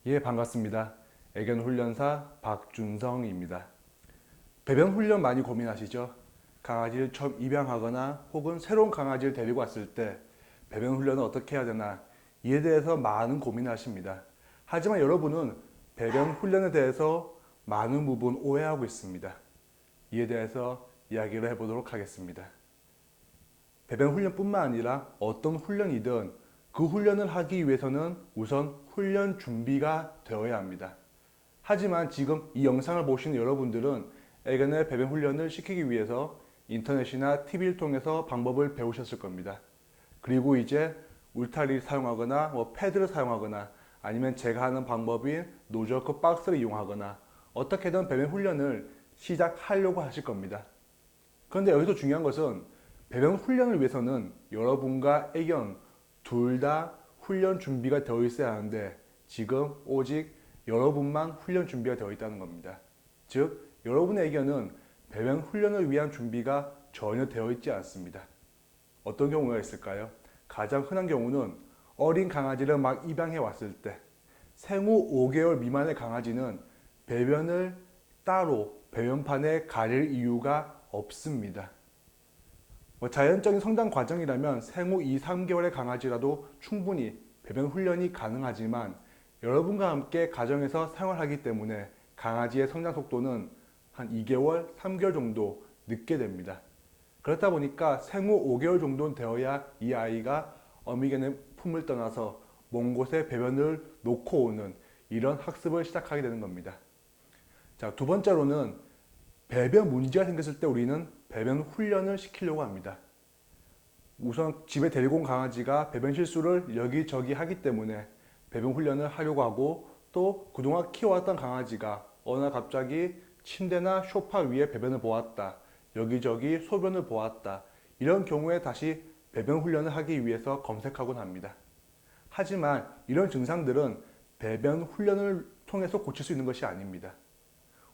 예, 반갑습니다. 애견 훈련사 박준성입니다. 배변 훈련 많이 고민하시죠? 강아지를 처음 입양하거나 혹은 새로운 강아지를 데리고 왔을 때 배변 훈련을 어떻게 해야 되나 이에 대해서 많은 고민을 하십니다. 하지만 여러분은 배변 훈련에 대해서 많은 부분 오해하고 있습니다. 이에 대해서 이야기를 해보도록 하겠습니다. 배변 훈련뿐만 아니라 어떤 훈련이든 그 훈련을 하기 위해서는 우선 훈련 준비가 되어야 합니다. 하지만 지금 이 영상을 보시는 여러분들은 애견의 배변 훈련을 시키기 위해서 인터넷이나 TV를 통해서 방법을 배우셨을 겁니다. 그리고 이제 울타리를 사용하거나 패드를 사용하거나 아니면 제가 하는 방법인 노즈워크 박스를 이용하거나 어떻게든 배변 훈련을 시작하려고 하실 겁니다. 그런데 여기서 중요한 것은 배변 훈련을 위해서는 여러분과 애견 둘 다 훈련 준비가 되어 있어야 하는데 지금 오직 여러분만 훈련 준비가 되어 있다는 겁니다. 즉, 여러분의 애견은 배변 훈련을 위한 준비가 전혀 되어 있지 않습니다. 어떤 경우가 있을까요? 가장 흔한 경우는 어린 강아지를 막 입양해 왔을 때 생후 5개월 미만의 강아지는 배변을 따로 배변판에 가릴 이유가 없습니다. 자연적인 성장 과정이라면 생후 2, 3개월의 강아지라도 충분히 배변 훈련이 가능하지만 여러분과 함께 가정에서 생활하기 때문에 강아지의 성장 속도는 한 2개월, 3개월 정도 늦게 됩니다. 그렇다 보니까 생후 5개월 정도는 되어야 이 아이가 어미견의 품을 떠나서 먼 곳에 배변을 놓고 오는 이런 학습을 시작하게 되는 겁니다. 자, 두 번째로는 배변 문제가 생겼을 때 우리는 배변 훈련을 시키려고 합니다. 우선 집에 데리고 온 강아지가 배변 실수를 여기저기 하기 때문에 배변 훈련을 하려고 하고 또 그동안 키워왔던 강아지가 어느 날 갑자기 침대나 소파 위에 배변을 보았다. 여기저기 소변을 보았다. 이런 경우에 다시 배변 훈련을 하기 위해서 검색하곤 합니다. 하지만 이런 증상들은 배변 훈련을 통해서 고칠 수 있는 것이 아닙니다.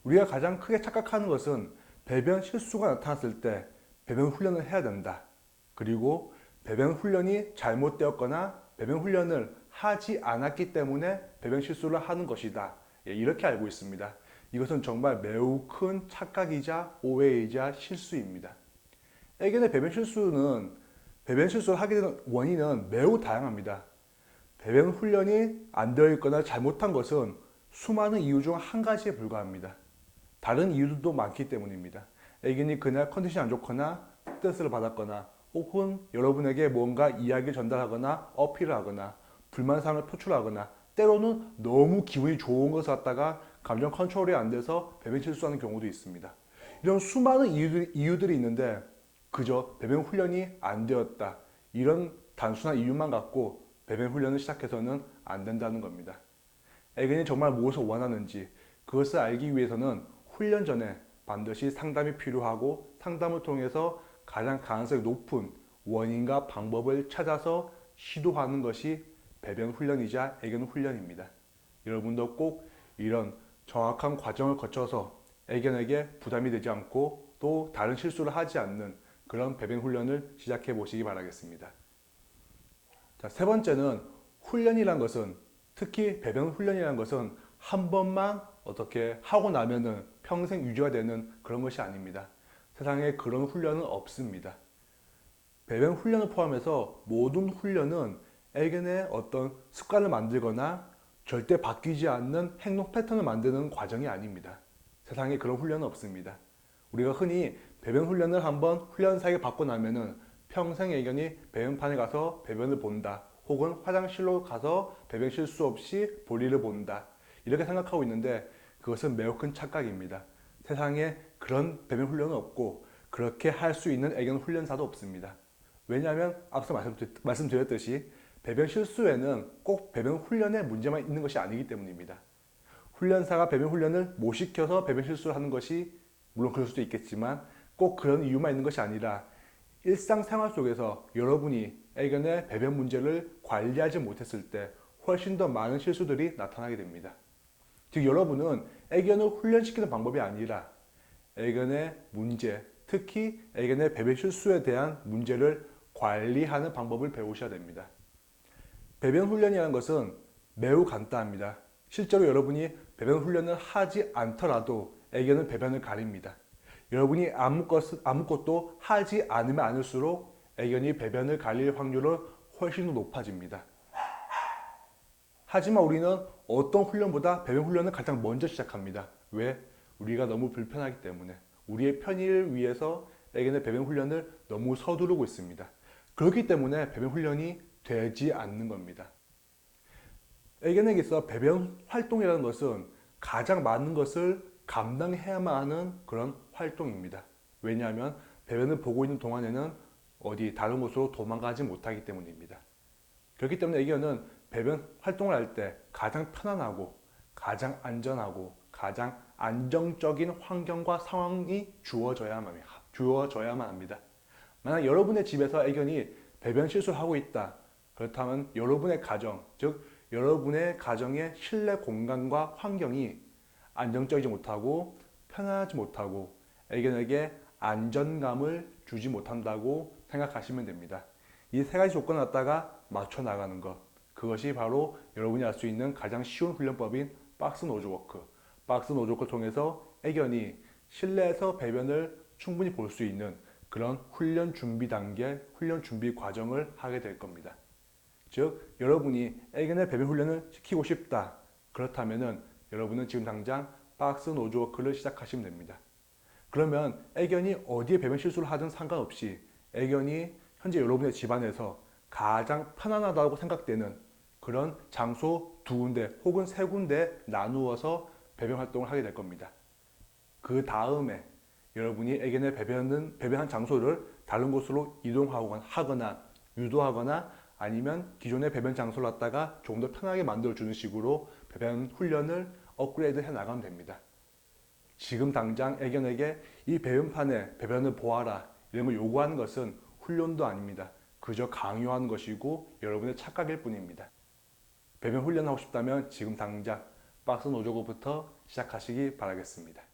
우리가 가장 크게 착각하는 것은 배변 실수가 나타났을 때 배변 훈련을 해야 된다. 그리고 배변 훈련이 잘못되었거나 배변 훈련을 하지 않았기 때문에 배변 실수를 하는 것이다. 이렇게 알고 있습니다. 이것은 정말 매우 큰 착각이자 오해이자 실수입니다. 애견의 배변 실수를 하게 되는 원인은 매우 다양합니다. 배변 훈련이 안 되어 있거나 잘못한 것은 수많은 이유 중 한 가지에 불과합니다. 다른 이유들도 많기 때문입니다. 애견이 그날 컨디션이 안 좋거나 스트레스를 받았거나 혹은 여러분에게 뭔가 이야기를 전달하거나 어필을 하거나 불만사항을 표출하거나 때로는 너무 기분이 좋은 것을 갖다가 감정 컨트롤이 안 돼서 배변 실수하는 경우도 있습니다. 이런 수많은 이유들이 있는데 그저 배변 훈련이 안 되었다. 이런 단순한 이유만 갖고 배변 훈련을 시작해서는 안 된다는 겁니다. 애견이 정말 무엇을 원하는지 그것을 알기 위해서는 훈련 전에 반드시 상담이 필요하고 상담을 통해서 가장 가능성이 높은 원인과 방법을 찾아서 시도하는 것이 배변 훈련이자 애견 훈련입니다. 여러분도 꼭 이런 정확한 과정을 거쳐서 애견에게 부담이 되지 않고 또 다른 실수를 하지 않는 그런 배변 훈련을 시작해 보시기 바라겠습니다. 자, 세 번째는 훈련이란 것은 특히 배변 훈련이라는 것은 한 번만 어떻게 하고 나면은 평생 유지가 되는 그런 것이 아닙니다. 세상에 그런 훈련은 없습니다. 배변 훈련을 포함해서 모든 훈련은 애견의 어떤 습관을 만들거나 절대 바뀌지 않는 행동 패턴을 만드는 과정이 아닙니다. 세상에 그런 훈련은 없습니다. 우리가 흔히 배변 훈련을 한번 훈련사에게 받고 나면은 평생 애견이 배변판에 가서 배변을 본다. 혹은 화장실로 가서 배변 실수 없이 볼일을 본다. 이렇게 생각하고 있는데 그것은 매우 큰 착각입니다. 세상에 그런 배변 훈련은 없고 그렇게 할 수 있는 애견 훈련사도 없습니다. 왜냐하면 앞서 말씀드렸듯이 배변 실수에는 꼭 배변 훈련에 문제만 있는 것이 아니기 때문입니다. 훈련사가 배변 훈련을 못 시켜서 배변 실수를 하는 것이 물론 그럴 수도 있겠지만 꼭 그런 이유만 있는 것이 아니라 일상생활 속에서 여러분이 애견의 배변 문제를 관리하지 못했을 때 훨씬 더 많은 실수들이 나타나게 됩니다. 즉 여러분은 애견을 훈련시키는 방법이 아니라 애견의 문제, 특히 애견의 배변 실수에 대한 문제를 관리하는 방법을 배우셔야 됩니다. 배변 훈련이라는 것은 매우 간단합니다. 실제로 여러분이 배변 훈련을 하지 않더라도 애견은 배변을 가립니다. 여러분이 아무것도 하지 않으면 않을수록 애견이 배변을 가릴 확률은 훨씬 더 높아집니다. 하지만 우리는 어떤 훈련보다 배변 훈련을 가장 먼저 시작합니다. 왜? 우리가 너무 불편하기 때문에. 우리의 편의를 위해서 애견의 배변 훈련을 너무 서두르고 있습니다. 그렇기 때문에 배변 훈련이 되지 않는 겁니다. 애견에게 있어 배변 활동이라는 것은 가장 많은 것을 감당해야만 하는 그런 활동입니다. 왜냐하면 배변을 보고 있는 동안에는 어디 다른 곳으로 도망가지 못하기 때문입니다. 그렇기 때문에 애견은 배변 활동을 할 때 가장 편안하고 가장 안전하고 가장 안정적인 환경과 상황이 주어져야만 합니다. 만약 여러분의 집에서 애견이 배변 실수를 하고 있다. 그렇다면 여러분의 가정, 즉 여러분의 가정의 실내 공간과 환경이 안정적이지 못하고 편안하지 못하고 애견에게 안전감을 주지 못한다고 생각하시면 됩니다. 이 세 가지 조건을 갖다가 맞춰 나가는 것, 그것이 바로 여러분이 할 수 있는 가장 쉬운 훈련법인 박스 노즈워크. 박스 노즈워크를 통해서 애견이 실내에서 배변을 충분히 볼 수 있는 그런 훈련 준비 단계, 훈련 준비 과정을 하게 될 겁니다. 즉, 여러분이 애견의 배변 훈련을 시키고 싶다. 그렇다면은 여러분은 지금 당장 박스 노즈워크를 시작하시면 됩니다. 그러면 애견이 어디에 배변 실수를 하든 상관없이 애견이 현재 여러분의 집안에서 가장 편안하다고 생각되는 그런 장소 두 군데 혹은 세 군데 나누어서 배변 활동을 하게 될 겁니다. 그 다음에 여러분이 애견의 배변한 장소를 다른 곳으로 이동하거나 유도하거나 아니면 기존의 배변 장소를 갖다가 조금 더 편하게 만들어주는 식으로 배변 훈련을 업그레이드 해 나가면 됩니다. 지금 당장 애견에게 이 배변판에 배변을 보아라 이런 걸 요구하는 것은 훈련도 아닙니다. 그저 강요하는 것이고 여러분의 착각일 뿐입니다. 배변 훈련하고 싶다면 지금 당장 박스 노조고부터 시작하시기 바라겠습니다.